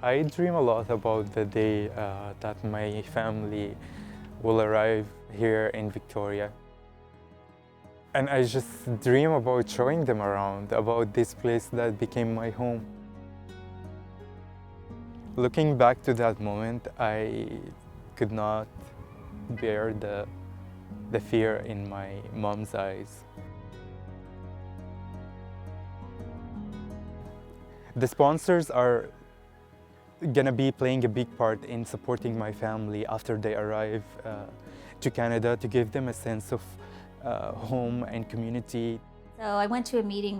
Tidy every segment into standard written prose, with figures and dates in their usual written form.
I dream a lot about the day that my family will arrive here in Victoria. And I just dream about showing them around, about this place that became my home. Looking back to that moment, I could not bear the fear in my mom's eyes. The sponsors are gonna be playing a big part in supporting my family after they arrive to Canada, to give them a sense of home and community. So I went to a meeting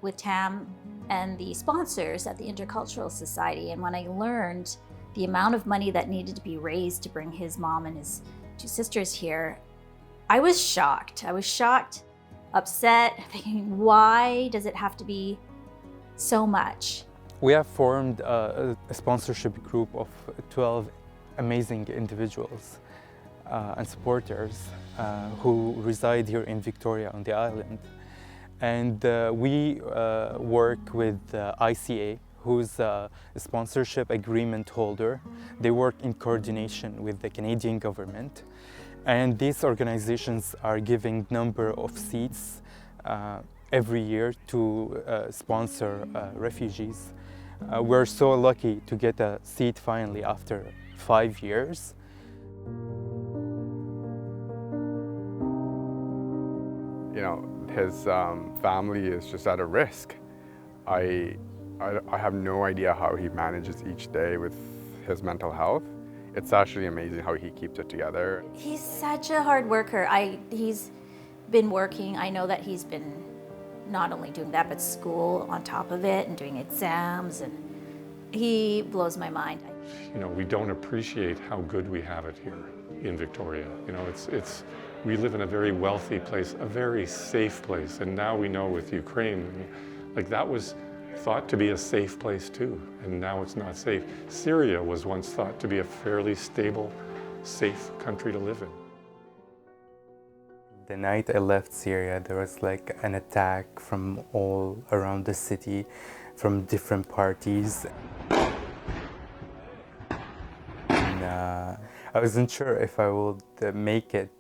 with Tam and the sponsors at the Intercultural Society, and when I learned the amount of money that needed to be raised to bring his mom and his two sisters here, I was shocked. I was shocked, upset, thinking, why does it have to be so much? We have formed a sponsorship group of 12 amazing individuals and supporters who reside here in Victoria on the island. And we work with ICA, who's a sponsorship agreement holder. They work in coordination with the Canadian government. And these organizations are giving number of seats every year to sponsor refugees. We're so lucky to get a seat finally after 5 years. You know, his family is just at a risk. I have no idea how he manages each day with his mental health. It's actually amazing how he keeps it together. He's such a hard worker. He's been working. I know that he's been not only doing that, but school on top of it and doing exams, and he blows my mind. You know, we don't appreciate how good we have it here in Victoria. You know, we live in a very wealthy place, a very safe place, and now we know with Ukraine, like that was thought to be a safe place too, and now it's not safe. Syria was once thought to be a fairly stable, safe country to live in. The night I left Syria, there was like an attack from all around the city, from different parties. And I wasn't sure if I would make it,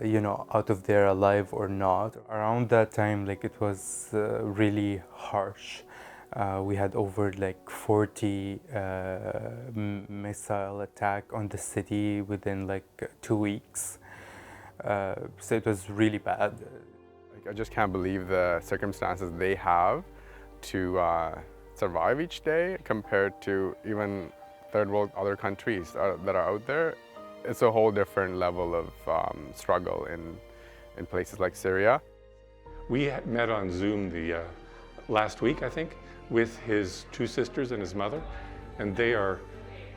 you know, out of there alive or not. Around that time, like it was really harsh. We had over like 40 missile attack on the city within like 2 weeks. So it was really bad. Like, I just can't believe the circumstances they have to survive each day compared to even third world other countries that are out there. It's a whole different level of struggle in places like Syria. We met on Zoom last week, I think, with his two sisters and his mother, and they are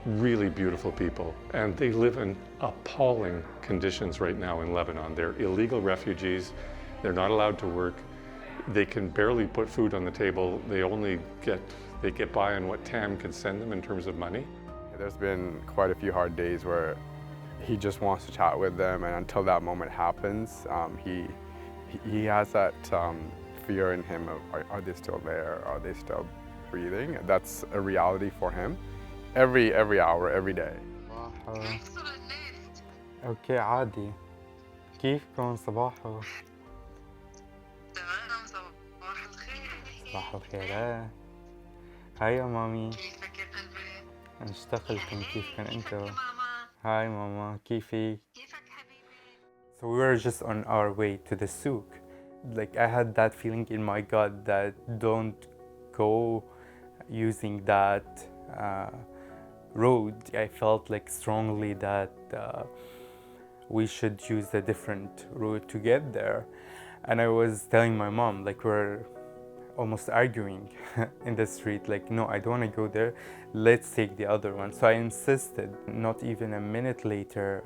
really beautiful people, and they live in appalling conditions right now in Lebanon. They're illegal refugees, they're not allowed to work, they can barely put food on the table, they get by on what Tam can send them in terms of money. There's been quite a few hard days where he just wants to chat with them, and until that moment happens, he has that fear in him of are they still there, are they still breathing? That's a reality for him. Every hour, every day. اوكي عادي. كيفكم صباحو؟ تمام، صباح الخير. صباح الخير. هاي يا مامي. كيفك يا قلبي؟ نشتغلكم كيفكم انتو؟ ماما. هاي ماما كيفك؟ كيفك حبيبي؟ So we were just on our way to the souk. Like I had that feeling in my gut that don't go using that road. I felt like strongly that we should use a different route to get there. And I was telling my mom, like we're almost arguing in the street, like, no, I don't want to go there, let's take the other one. So I insisted. Not even a minute later,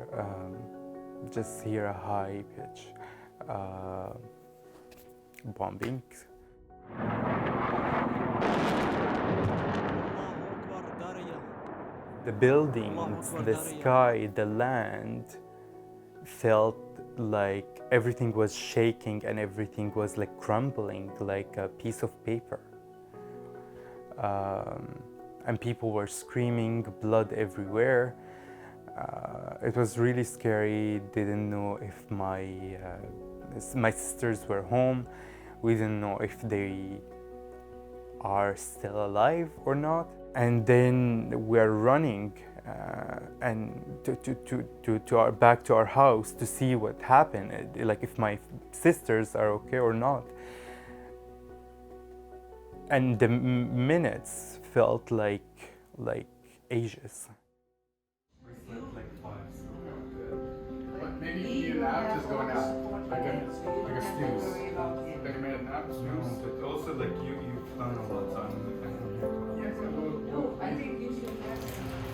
just hear a high pitch bombing. The buildings, the sky, the land felt like everything was shaking and everything was like crumbling like a piece of paper. and people were screaming, blood everywhere. It was really scary. Didn't know if my sisters were home. We didn't know if they are still alive or not. And then we're running and back to our house to see what happened, like if my sisters are okay or not. And the minutes felt like ages. We slept like 5. But maybe you nap just going out like a snooze. Like a minute nap, snooze. No, but also like you plan a lot on.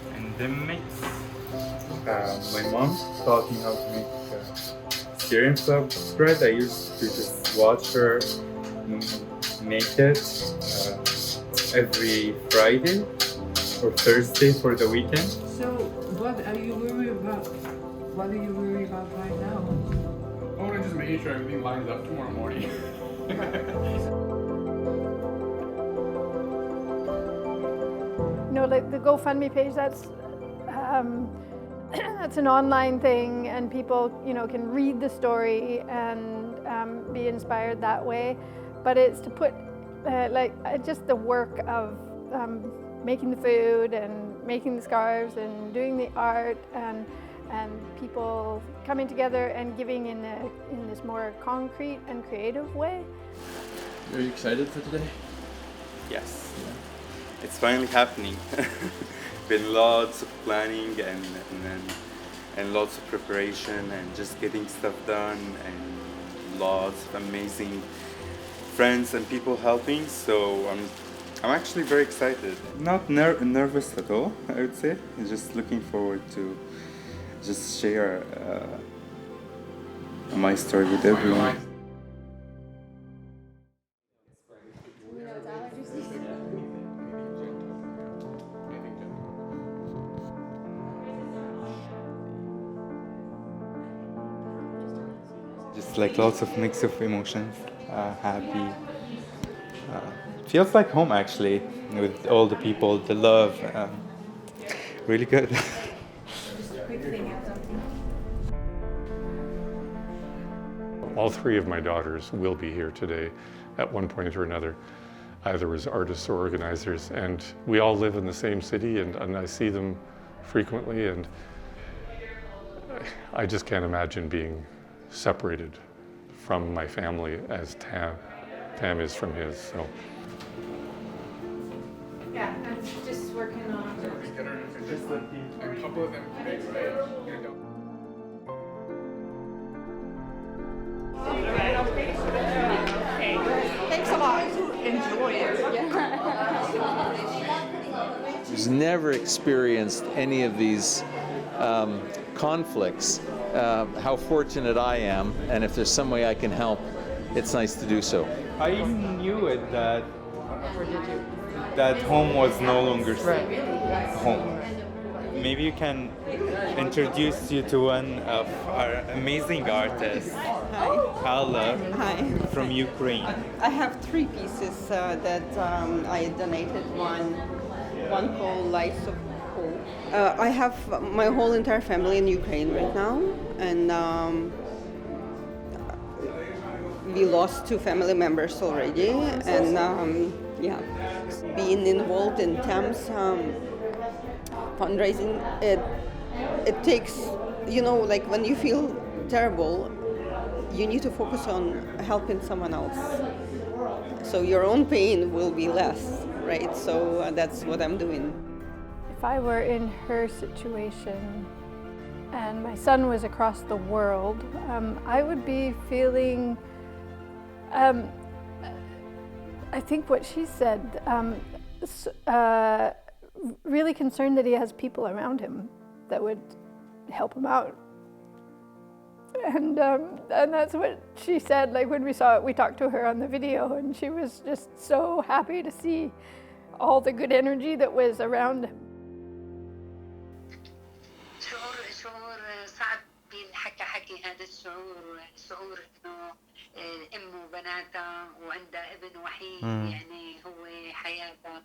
And the mix. My mom taught me how to make Syrian bread. I used to just watch her make it every Friday or Thursday for the weekend. So, what are you worried about? What are you worried about right now? I want to just make sure everything lines up tomorrow morning. Like the GoFundMe page, that's that's an online thing, and people, can read the story and be inspired that way. But it's to put just the work of making the food and making the scarves and doing the art and people coming together and giving in this more concrete and creative way. Are you excited for today? Yes. It's finally happening. Been lots of planning and lots of preparation and just getting stuff done and lots of amazing friends and people helping. So I'm actually very excited. Not nervous at all, I would say. I'm just looking forward to just share my story with everyone. Just like lots of mix of emotions, happy. Feels like home actually, with all the people, the love. Really good. All 3 of my daughters will be here today at one point or another, either as artists or organizers, and we all live in the same city, and I see them frequently, and I just can't imagine being separated from my family as Tam is from his. So. Yeah, I'm just working on Just like a couple of them big, right? Thanks a lot. Enjoy it. Who's never experienced any of these conflicts, how fortunate I am, and if there's some way I can help, it's nice to do so. I knew it that home was no longer home. Maybe you can introduce you to one of our amazing artists, Alla, from Ukraine. I have 3 pieces that I donated. One called Lights of Hope. I have my whole entire family in Ukraine right now, and we lost 2 family members already, and being involved in Tam's fundraising, it takes, like when you feel terrible, you need to focus on helping someone else. So your own pain will be less, right? So that's what I'm doing. If I were in her situation and my son was across the world, I would be feeling, I think what she said, really concerned that he has people around him that would help him out. And that's what she said, like when we saw it, we talked to her on the video, and she was just so happy to see all the good energy that was around him. شعور صعب بينحكى حكي هذا الشعور انه ام وبناتها وعندها ابن وحيد يعني هو حياتها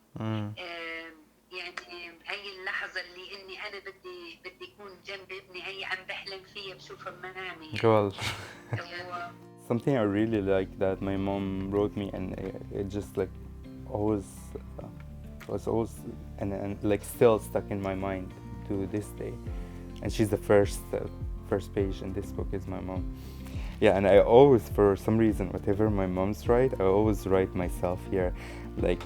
اللي إني أنا بدي أكون جنب ابني، هي عم بحلم فيها بشوفها بمنامي. Well, هو something I really like that my mom wrote me, and it just like always was always and like still stuck in my mind to this day. And she's the first page in this book is my mom. Yeah, and I always, for some reason, whatever my mom's write, I always write myself here, like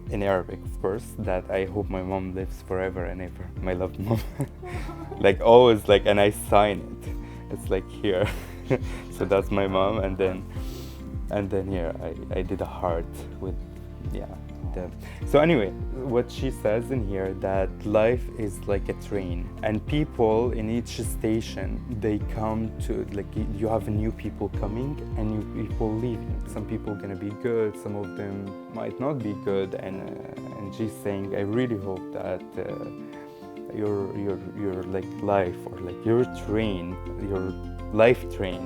in Arabic, of course, that I hope my mom lives forever and ever. My loved mom. Like always, like, and I sign it. It's like here. So that's my mom, and then here I did a heart with, yeah. So anyway, what she says in here, that life is like a train, and people in each station, they come to, like, you have new people coming and new people leaving. Some people are gonna be good, some of them might not be good, and she's saying, I really hope that your like life, or like your train, your life train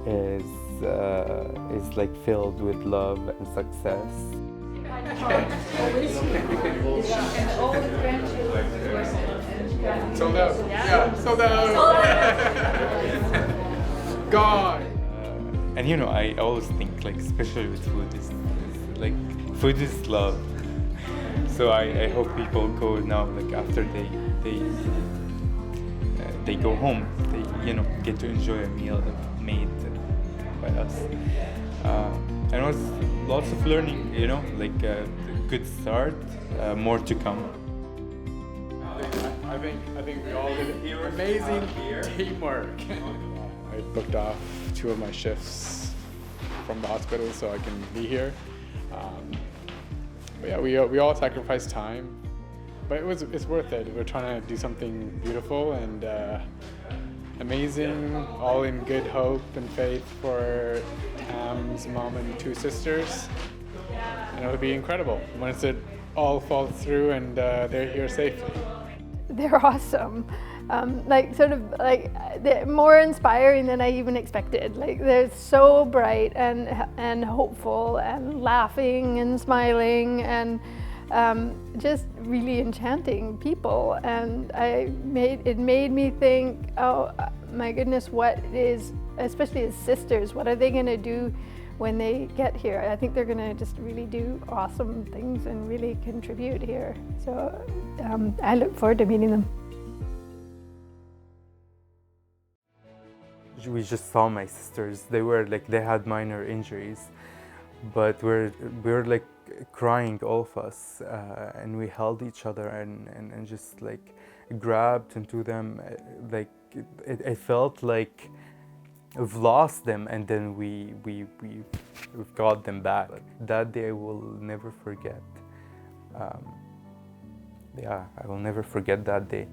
is like filled with love and success. Sold out. Yeah, sold out. God. And you know, I always think, like, especially with food, is like, food is love. So I hope people go now, like, after they go home, they, you know, get to enjoy a meal made by us. And it was lots of learning, you know, like a good start, more to come. I think we all did amazing teamwork. I booked off 2 of my shifts from the hospital so I can be here. But yeah, we all sacrificed time, but it's worth it. We're trying to do something beautiful and amazing, all in good hope and faith for Tam's mom and 2 sisters. And it'll be incredible once it all falls through and they're here safely. They're awesome. Like, sort of like, they're more inspiring than I even expected. Like, they're so bright and hopeful and laughing and smiling and just really enchanting people. And it made me think, oh my goodness, what is, especially as sisters, what are they going to do when they get here? I think they're going to just really do awesome things and really contribute here. So I look forward to meeting them. We just saw my sisters. They had minor injuries, but we're like crying, all of us, and we held each other and just like grabbed into them. Like it felt like we've lost them, and then we've got them back. That day I will never forget. Yeah, I will never forget that day.